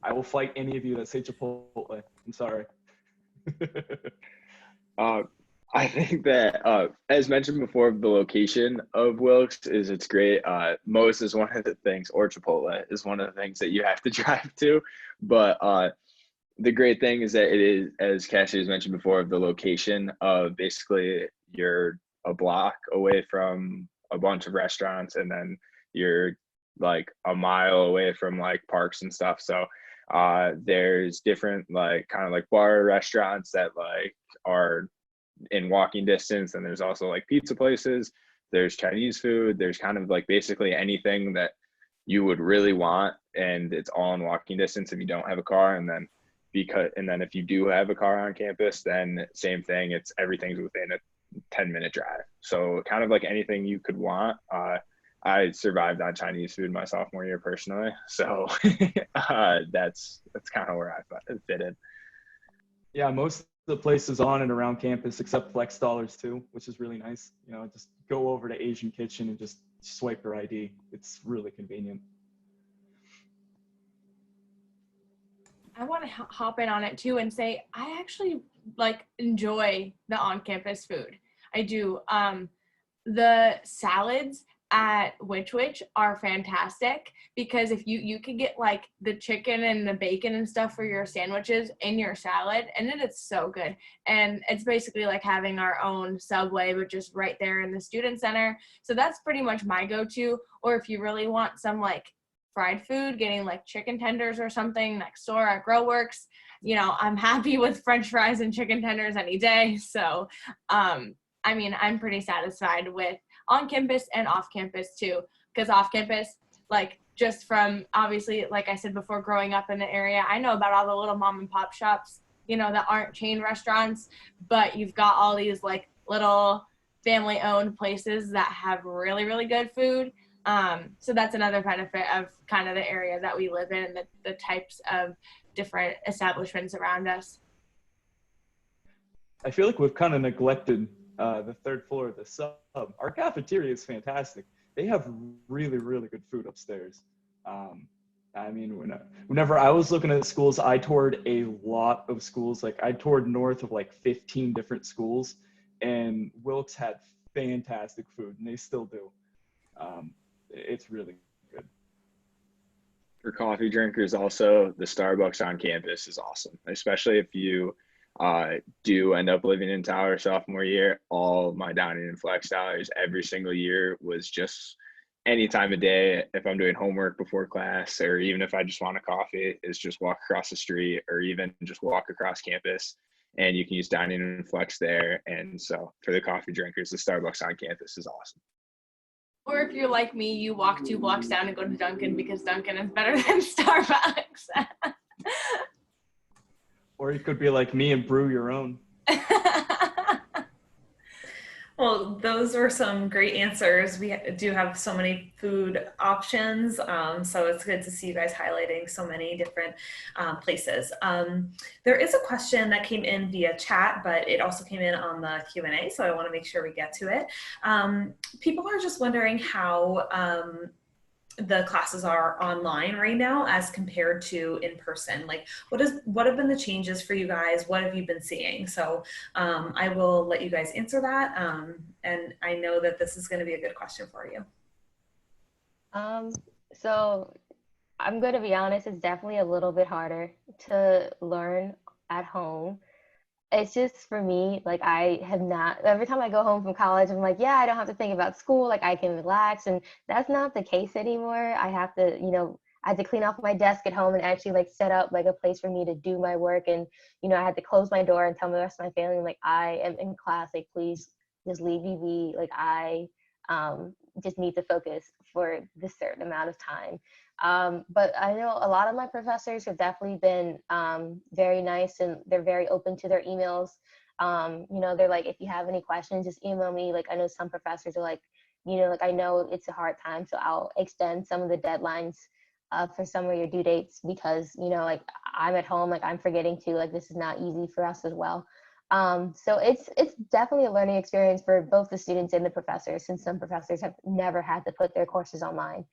I will fight any of you that say Chipotle. I'm sorry. I think that, as mentioned before, the location of Wilkes it's great. Moe's is one of the things, or Chipotle is one of the things that you have to drive to. But the great thing is that it is, as Cassidy has mentioned before, the location of basically you're a block away from a bunch of restaurants, and then you're like a mile away from like parks and stuff. So there's different kind of bar restaurants that are in walking distance, and there's also pizza places. There's Chinese food. There's kind of basically anything that you would really want, and it's all in walking distance if you don't have a car. And then if you do have a car on campus, then same thing. Everything's within a 10-minute drive. So kind of anything you could want. I survived on Chinese food my sophomore year personally. So that's kind of where I fit in. Yeah, most of the places on and around campus, except Flex Dollars too, which is really nice. Just go over to Asian Kitchen and just swipe your ID. It's really convenient. I want to hop in on it too and say I actually enjoy the on-campus food. I do. The salads at Which are fantastic, because if you could get the chicken and the bacon and stuff for your sandwiches in your salad, and then it's so good. And it's basically like having our own Subway, but just right there in the student center. So that's pretty much my go-to. Or if you really want some fried food, getting chicken tenders or something next door at Growworks, I'm happy with French fries and chicken tenders any day. So, I'm pretty satisfied with on campus and off campus too, because off campus, just from obviously, like I said before, growing up in the area, I know about all the little mom and pop shops, that aren't chain restaurants, but you've got all these little family owned places that have really, really good food. So that's another benefit of kind of the area that we live in and the types of different establishments around us. I feel like we've kind of neglected the third floor of the sub. Our cafeteria is fantastic. They have really, really good food upstairs. I mean, whenever I was looking at schools, I toured a lot of schools. Like I toured north of like 15 different schools, and Wilkes had fantastic food, and they still do. It's really good. For coffee drinkers, also the Starbucks on campus is awesome, especially if you do end up living in Tyler sophomore year. All my dining and flex dollars every single year was just any time of day. If I'm doing homework before class, or even if I just want a coffee, is just walk across the street or even just walk across campus, and you can use dining and flex there. And so for the coffee drinkers, the Starbucks on campus is awesome. Or if you're like me, you walk 2 blocks down and go to Dunkin' because Dunkin' is better than Starbucks. Or you could be like me and brew your own. Well, those were some great answers. We do have so many food options, so it's good to see you guys highlighting so many different places. There is a question that came in via chat, but it also came in on the Q&A, so I want to make sure we get to it. People are just wondering how the classes are online right now as compared to in person. Like what have been the changes for you guys? What have you been seeing? So I will let you guys answer that. And I know that this is going to be a good question for you. So I'm going to be honest, it's definitely a little bit harder to learn at home. It's just for me, like I have not, every time I go home from college, I'm like, yeah, I don't have to think about school, like I can relax. And that's not the case anymore. I have to, I had to clean off my desk at home and actually like set up like a place for me to do my work. And, I had to close my door and tell the rest of my family, like, I am in class, like, please just leave me be. Like I just need to focus for this certain amount of time. But I know a lot of my professors have definitely been very nice, and they're very open to their emails. They're like, if you have any questions, just email me. Like I know some professors are like, I know it's a hard time, so I'll extend some of the deadlines for some of your due dates because, like I'm at home, like I'm forgetting to, like this is not easy for us as well. So it's definitely a learning experience for both the students and the professors, since some professors have never had to put their courses online.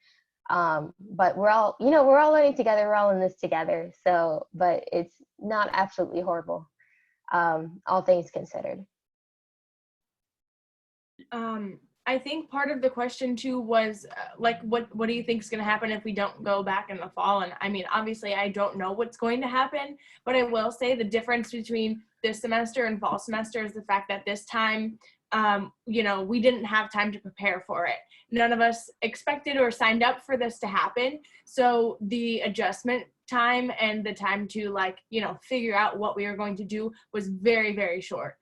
But we're all learning together. We're all in this together. So, but it's not absolutely horrible, all things considered. I think part of the question too was like, what do you think is going to happen if we don't go back in the fall? And I mean, obviously I don't know what's going to happen, but I will say the difference between this semester and fall semester is the fact that this time, we didn't have time to prepare for it. None of us expected or signed up for this to happen. So the adjustment time and the time to figure out what we were going to do was very, very short.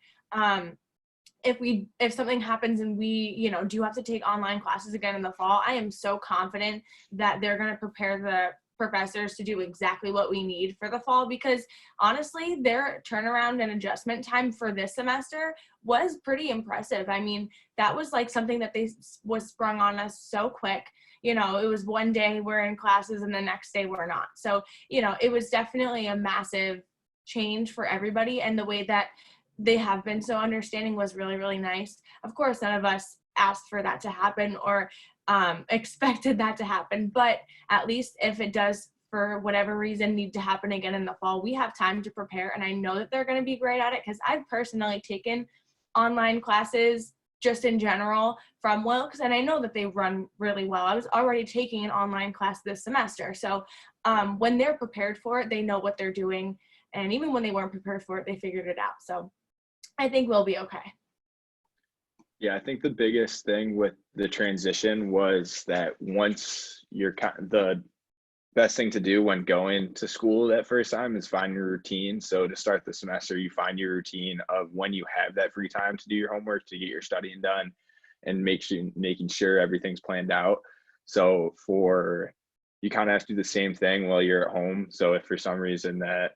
If something happens and we, do have to take online classes again in the fall, I am so confident that they're going to prepare the professors to do exactly what we need for the fall, because honestly, their turnaround and adjustment time for this semester was pretty impressive. I mean, that was like something that was sprung on us so quick. It was one day we're in classes and the next day we're not. So, it was definitely a massive change for everybody, and the way that they have been so understanding was really, really nice. Of course, none of us asked for that to happen or expected that to happen, but at least if it does, for whatever reason, need to happen again in the fall, we have time to prepare. And I know that they're going to be great at it, because I've personally taken online classes just in general from Wilkes, and I know that they run really well. I was already taking an online class this semester. So when they're prepared for it, they know what they're doing. And even when they weren't prepared for it, they figured it out. So I think we'll be okay. Yeah, I think the biggest thing with the transition was that once the best thing to do when going to school that first time is find your routine. So to start the semester, you find your routine of when you have that free time to do your homework, to get your studying done, and making sure everything's planned out. So you kind of have to do the same thing while you're at home. So if for some reason that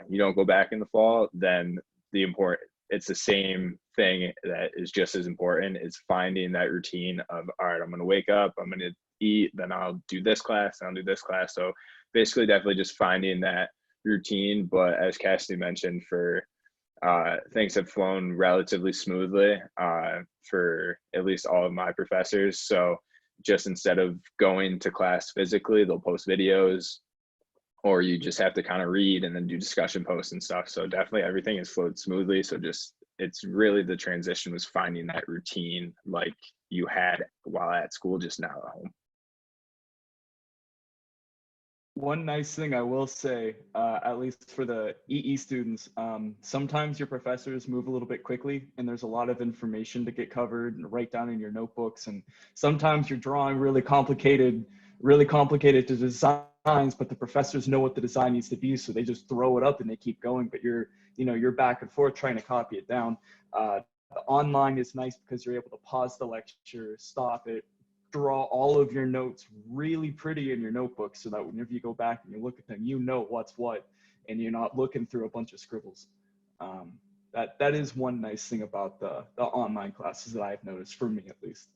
you don't go back in the fall, then it's the same thing that is just as important, is finding that routine of, all right, I'm going to wake up, I'm going to eat, then I'll do this class, and I'll do this class. So basically definitely just finding that routine. But as Cassidy mentioned, things have flown relatively smoothly for at least all of my professors. So just instead of going to class physically, they'll post videos, or you just have to kind of read and then do discussion posts and stuff. So definitely everything has flowed smoothly. So just, it's really the transition was finding that routine like you had while at school, just now at home. One nice thing I will say, at least for the EE students, sometimes your professors move a little bit quickly and there's a lot of information to get covered and write down in your notebooks. And sometimes you're drawing really complicated to designs, but the professors know what the design needs to be. So they just throw it up and they keep going, but you're back and forth trying to copy it down. The online is nice because you're able to pause the lecture, stop it, draw all of your notes really pretty in your notebook so that whenever you go back and you look at them, you know what's what, and you're not looking through a bunch of scribbles. That is one nice thing about the online classes that I've noticed, for me at least.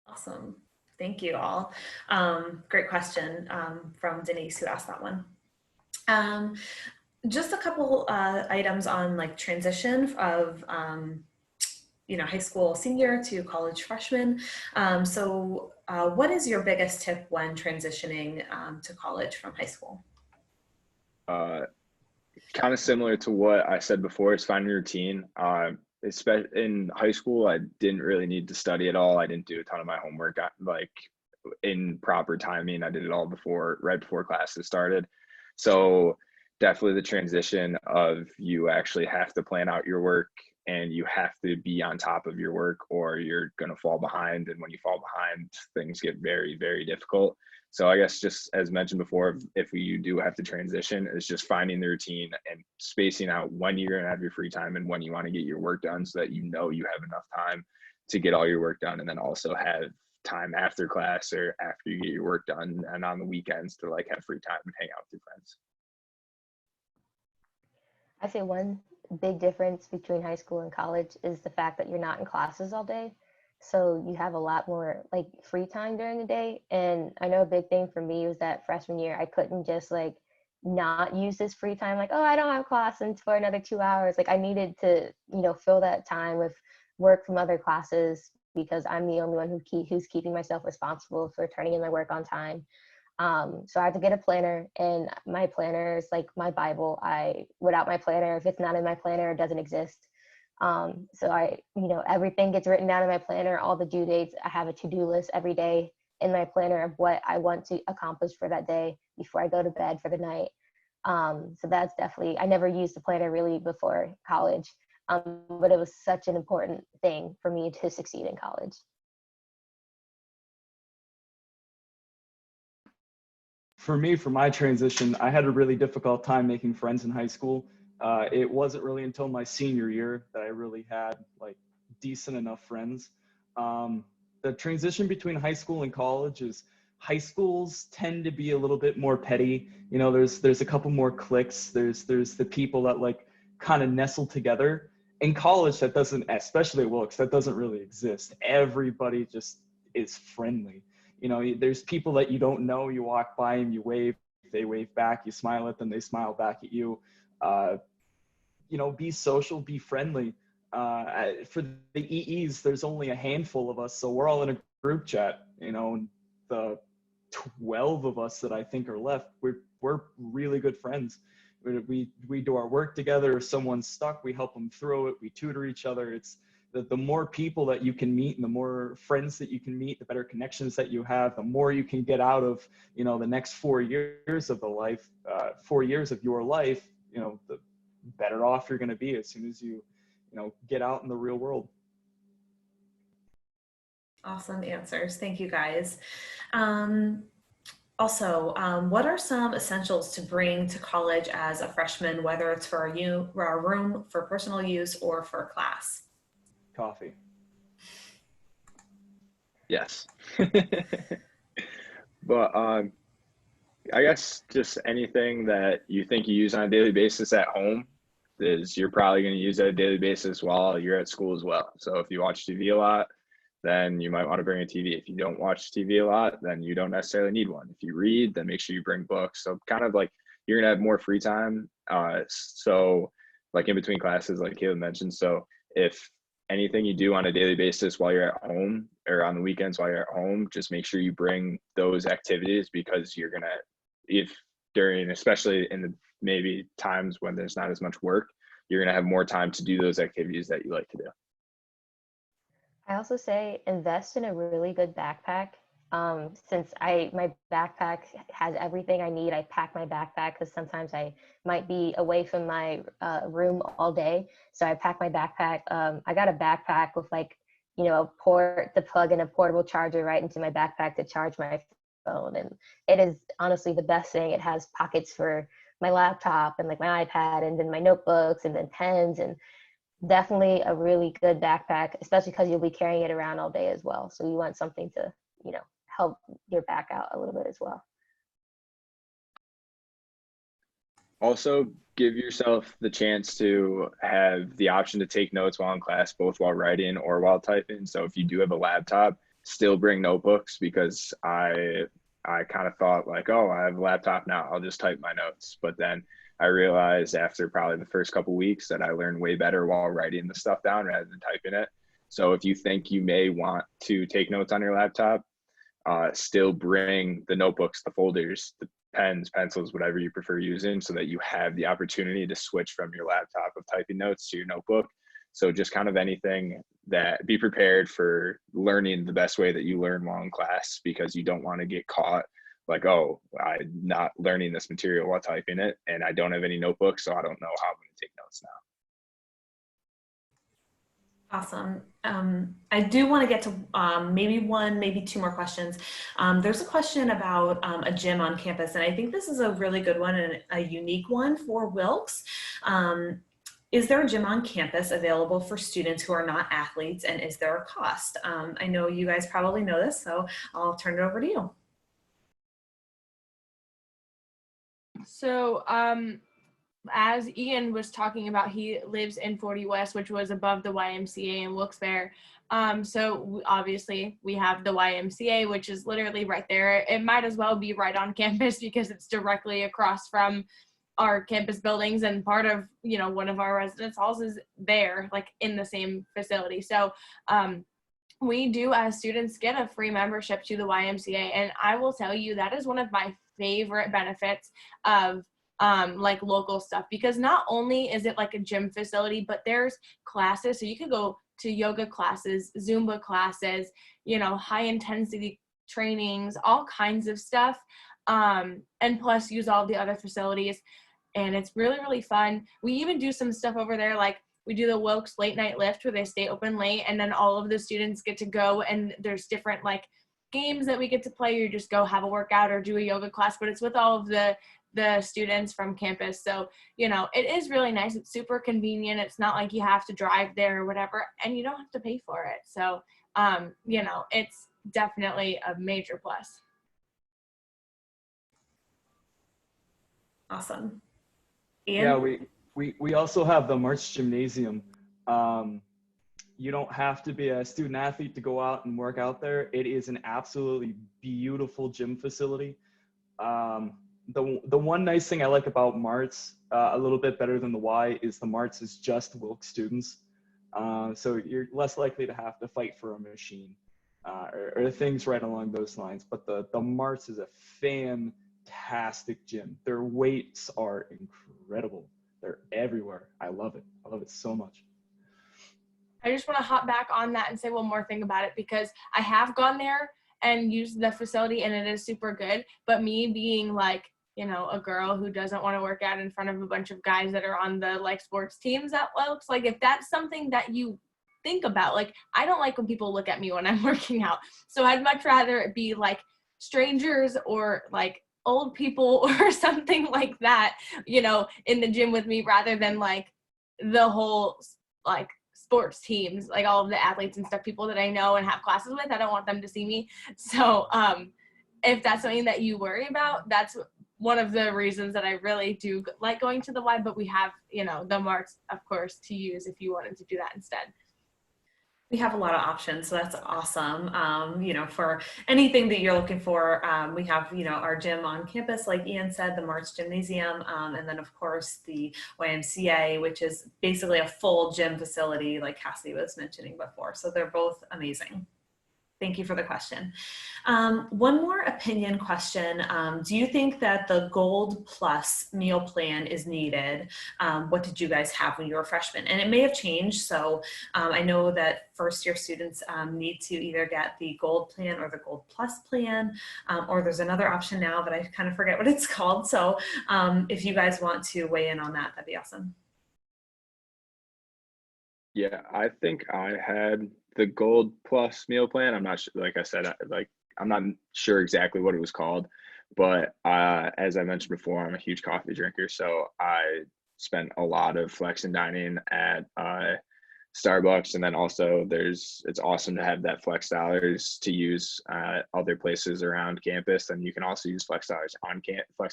Awesome. Thank you all. Great question from Denise, who asked that one. Just a couple items on like transition of high school senior to college freshman. So what is your biggest tip when transitioning to college from high school? Kind of similar to what I said before, is finding a routine. Especially in high school, I didn't really need to study at all. I didn't do a ton of my homework like in proper timing. I did it all right before classes started. So definitely the transition of you actually have to plan out your work and you have to be on top of your work or you're going to fall behind. And when you fall behind, things get very, very difficult. So I guess just as mentioned before, if you do have to transition, it's just finding the routine and spacing out when you're going to have your free time and when you want to get your work done so that you know you have enough time to get all your work done, and then also have time after class or after you get your work done and on the weekends to like have free time and hang out with your friends. I say one big difference between high school and college is the fact that you're not in classes all day. So you have a lot more like free time during the day. And I know a big thing for me was that freshman year, I couldn't just like not use this free time. Like, oh, I don't have class for another 2 hours. Like I needed to, fill that time with work from other classes because I'm the only one who's keeping myself responsible for turning in my work on time. So I had to get a planner, and my planner is like my Bible. Without my planner, if it's not in my planner, it doesn't exist. So everything gets written down in my planner, all the due dates. I have a to-do list every day in my planner of what I want to accomplish for that day before I go to bed for the night. So that's definitely, I never used the planner really before college, but it was such an important thing for me to succeed in college. For me, for my transition, I had a really difficult time making friends in high school. It wasn't really until my senior year that I really had like decent enough friends. The transition between high school and college is high schools tend to be a little bit more petty. There's a couple more cliques. There's the people that like kind of nestle together. In college, that doesn't, especially at Wilkes, that doesn't really exist. Everybody just is friendly. There's people that you don't know, you walk by and you wave, they wave back, you smile at them, they smile back at you. Be social, be friendly. For the EEs, there's only a handful of us, so we're all in a group chat. The 12 of us that I think are left, we're really good friends. We do our work together. If someone's stuck, we help them through it. We tutor each other. It's the more people that you can meet and the more friends that you can meet, the better connections that you have, the more you can get out of, the next 4 years of 4 years of your life, the better off you're going to be as soon as you get out in the real world. Awesome answers. Thank you guys. Also, what are some essentials to bring to college as a freshman, whether it's for our room, for personal use, or for class? Coffee. Yes. But I guess just anything that you think you use on a daily basis at home you're probably going to use at a daily basis while you're at school as well. So if you watch TV a lot, then you might want to bring a TV. If you don't watch TV a lot, then you don't necessarily need one. If you read, then make sure you bring books. So kind of like you're gonna have more free time. So like in between classes, like Kayla mentioned. So if anything you do on a daily basis while you're at home or on the weekends while you're at home, just make sure you bring those activities, because you're gonna, if during, especially in the maybe times when there's not as much work, you're gonna have more time to do those activities that you like to do. I also say invest in a really good backpack. Since my backpack has everything I need, I pack my backpack because sometimes I might be away from my room all day. So I pack my backpack. I got a backpack with like, a port to plug in a portable charger right into my backpack to charge my phone. And it is honestly the best thing. It has pockets for my laptop and like my iPad and then my notebooks and then pens, and definitely a really good backpack, especially because you'll be carrying it around all day as well. So you want something to, help your back out a little bit as well. Also, give yourself the chance to have the option to take notes while in class, both while writing or while typing. So if you do have a laptop, still bring notebooks, because I kind of thought like, oh, I have a laptop now, I'll just type my notes. But then I realized after probably the first couple of weeks that I learned way better while writing the stuff down rather than typing it. So if you think you may want to take notes on your laptop, still bring the notebooks, the folders, the pens, pencils, whatever you prefer using, so that you have the opportunity to switch from your laptop of typing notes to your notebook. So just kind of anything that, be prepared for learning the best way that you learn while in class, because you don't want to get caught like, oh, I'm not learning this material while typing it and I don't have any notebooks, so I don't know how I'm going to take notes now. Awesome. I do want to get to maybe two more questions. There's a question about a gym on campus, and I think this is a really good one and a unique one for Wilkes. Is there a gym on campus available for students who are not athletes, and is there a cost? I know you guys probably know this, so I'll turn it over to you. So, as Ian was talking about, he lives in 40 West, which was above the YMCA in Wilkes-Barre. So obviously we have the YMCA, which is literally right there. It might as well be right on campus because it's directly across from our campus buildings, and part of, one of our residence halls is there, like in the same facility. So we do, as students, get a free membership to the YMCA. And I will tell you, that is one of my favorite benefits of like local stuff, because not only is it like a gym facility, but there's classes. So you could go to yoga classes, Zumba classes, high intensity trainings, all kinds of stuff. And plus use all the other facilities. And it's really, really fun. We even do some stuff over there, like we do the Wilkes late night lift where they stay open late, and then all of the students get to go, and there's different like games that we get to play. You just go have a workout or do a yoga class, but it's with all of the students from campus. So, it is really nice. It's super convenient. It's not like you have to drive there or whatever, and you don't have to pay for it. So, it's definitely a major plus. Awesome. Ian? Yeah, we also have the March Gymnasium. You don't have to be a student athlete to go out and work out there. It is an absolutely beautiful gym facility. The one nice thing I like about Marts, a little bit better than the Y, is the Marts is just Wilkes students. So you're less likely to have to fight for a machine or things right along those lines. But the Marts is a fantastic gym. Their weights are incredible. They're everywhere. I love it. I love it so much. I just want to hop back on that and say one more thing about it, because I have gone there and used the facility and it is super good. But me being like, a girl who doesn't want to work out in front of a bunch of guys that are on the like sports teams at Wilkes, like if that's something that you think about, like I don't like when people look at me when I'm working out. So I'd much rather it be like strangers or like old people or something like that, in the gym with me, rather than like the whole like sports teams, like all of the athletes and stuff, people that I know and have classes with. I don't want them to see me. So if that's something that you worry about, that's one of the reasons that I really do like going to the Y, but we have, the Marts, of course, to use if you wanted to do that instead. We have a lot of options, so that's awesome. For anything that you're looking for, we have, our gym on campus, like Ian said, the March Gymnasium, and then of course the YMCA, which is basically a full gym facility, like Cassidy was mentioning before. So they're both amazing. Thank you for the question. One more opinion question. Do you think that the Gold Plus meal plan is needed? What did you guys have when you were freshmen? And it may have changed. So I know that first year students need to either get the Gold plan or the Gold Plus plan, or there's another option now, but I kind of forget what it's called. So if you guys want to weigh in on that, that'd be awesome. Yeah, I think I had the Gold Plus meal plan. I'm not sure, like I said, I'm not sure exactly what it was called, but as I mentioned before, I'm a huge coffee drinker, so I spent a lot of flex and dining at Starbucks, and then also it's awesome to have that flex dollars to use other places around campus, and you can also use flex and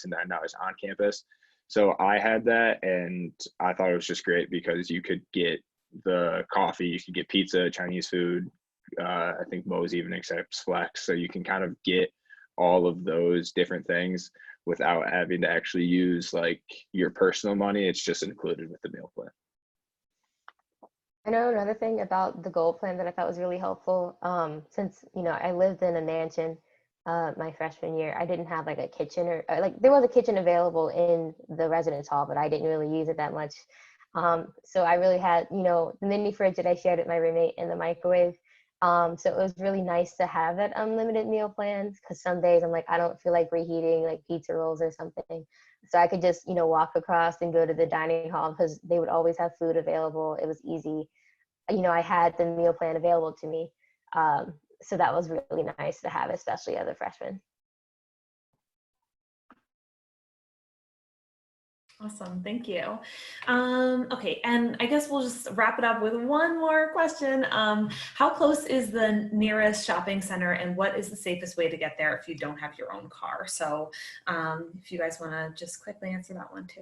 dine dollars on campus. So I had that, and I thought it was just great because you could get the coffee, you could get pizza, Chinese food. I think Moe's even accepts flex, so you can kind of get all of those different things without having to actually use like your personal money. It's just included with the meal plan. I know another thing about the gold plan that I thought was really helpful. Since I lived in a mansion my freshman year, I didn't have like a kitchen or like there was a kitchen available in the residence hall, but I didn't really use it that much. So I really had, the mini fridge that I shared with my roommate and the microwave. So it was really nice to have that unlimited meal plans because some days I'm like, I don't feel like reheating like pizza rolls or something. So I could just, walk across and go to the dining hall because they would always have food available. It was easy. I had the meal plan available to me. So that was really nice to have, especially as a freshman. Awesome, thank you. Okay, and I guess we'll just wrap it up with one more question. How close is the nearest shopping center, and what is the safest way to get there if you don't have your own car? So if you guys want to just quickly answer that one too.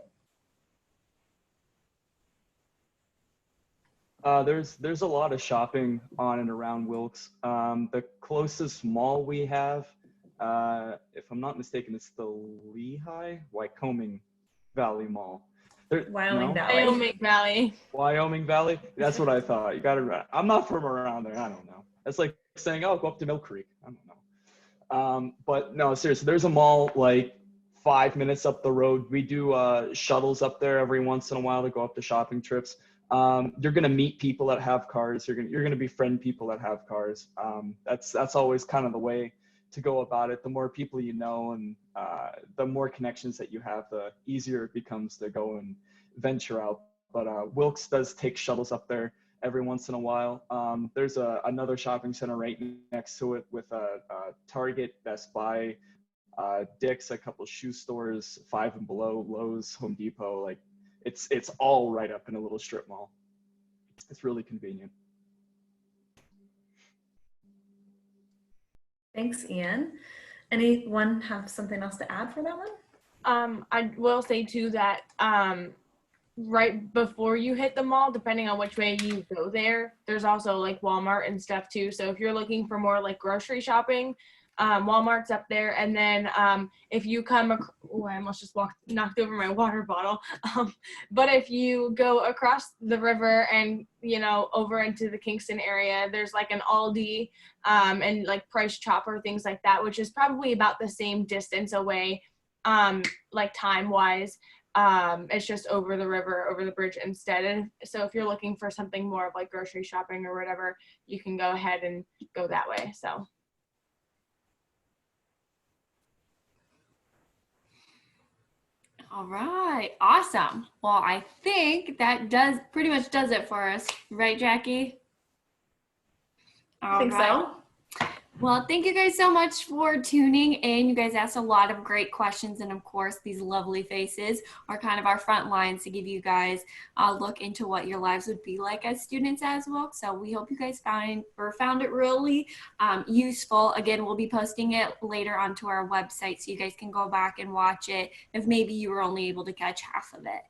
There's a lot of shopping on and around Wilkes. The closest mall we have, if I'm not mistaken, it's the Wyoming Valley Mall. Wyoming Valley. Wyoming Valley. That's what I thought. You got it right. I'm not from around there. I don't know. That's like saying, "Oh, go up to Mill Creek." I don't know. But no, seriously, there's a mall like 5 minutes up the road. We do shuttles up there every once in a while to go up to shopping trips. You're gonna meet people that have cars. You're gonna befriend people that have cars. That's always kind of the way to go about it. The more people you know and the more connections that you have, the easier it becomes to go and venture out. But Wilkes does take shuttles up there every once in a while. There's another shopping center right next to it with a Target, Best Buy, Dick's, a couple shoe stores, Five and Below, Lowe's, Home Depot. Like it's all right up in a little strip mall. It's really convenient. Thanks, Ian. Anyone have something else to add for that one? I will say too that right before you hit the mall, depending on which way you go there, there's also like Walmart and stuff too. So if you're looking for more like grocery shopping, Walmart's up there. And then if you come, I almost just knocked over my water bottle. But if you go across the river and, over into the Kingston area, there's like an Aldi and like Price Chopper, things like that, which is probably about the same distance away, like time-wise. It's just over the river, over the bridge instead. And so if you're looking for something more of like grocery shopping or whatever, you can go ahead and go that way. So. All right, awesome. Well, I think that pretty much does it for us, right, Jacki? I think so. Well, thank you guys so much for tuning in. You guys asked a lot of great questions, and of course, these lovely faces are kind of our front lines to give you guys a look into what your lives would be like as students as well. So we hope you guys found it really useful. Again, we'll be posting it later onto our website, so you guys can go back and watch it if maybe you were only able to catch half of it.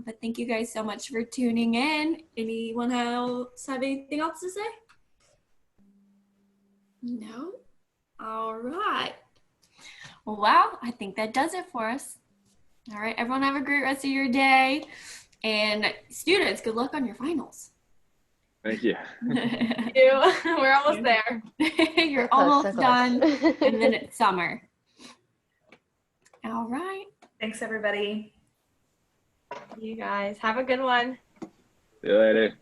But thank you guys so much for tuning in. Anyone else have anything else to say? No. All right. Well, I think that does it for us. All right, everyone have a great rest of your day. And students, good luck on your finals. Thank you. Thank you. We're almost there. You're Close, so almost close. done, and then it's summer. All right. Thanks, everybody. You guys have a good one. See you later.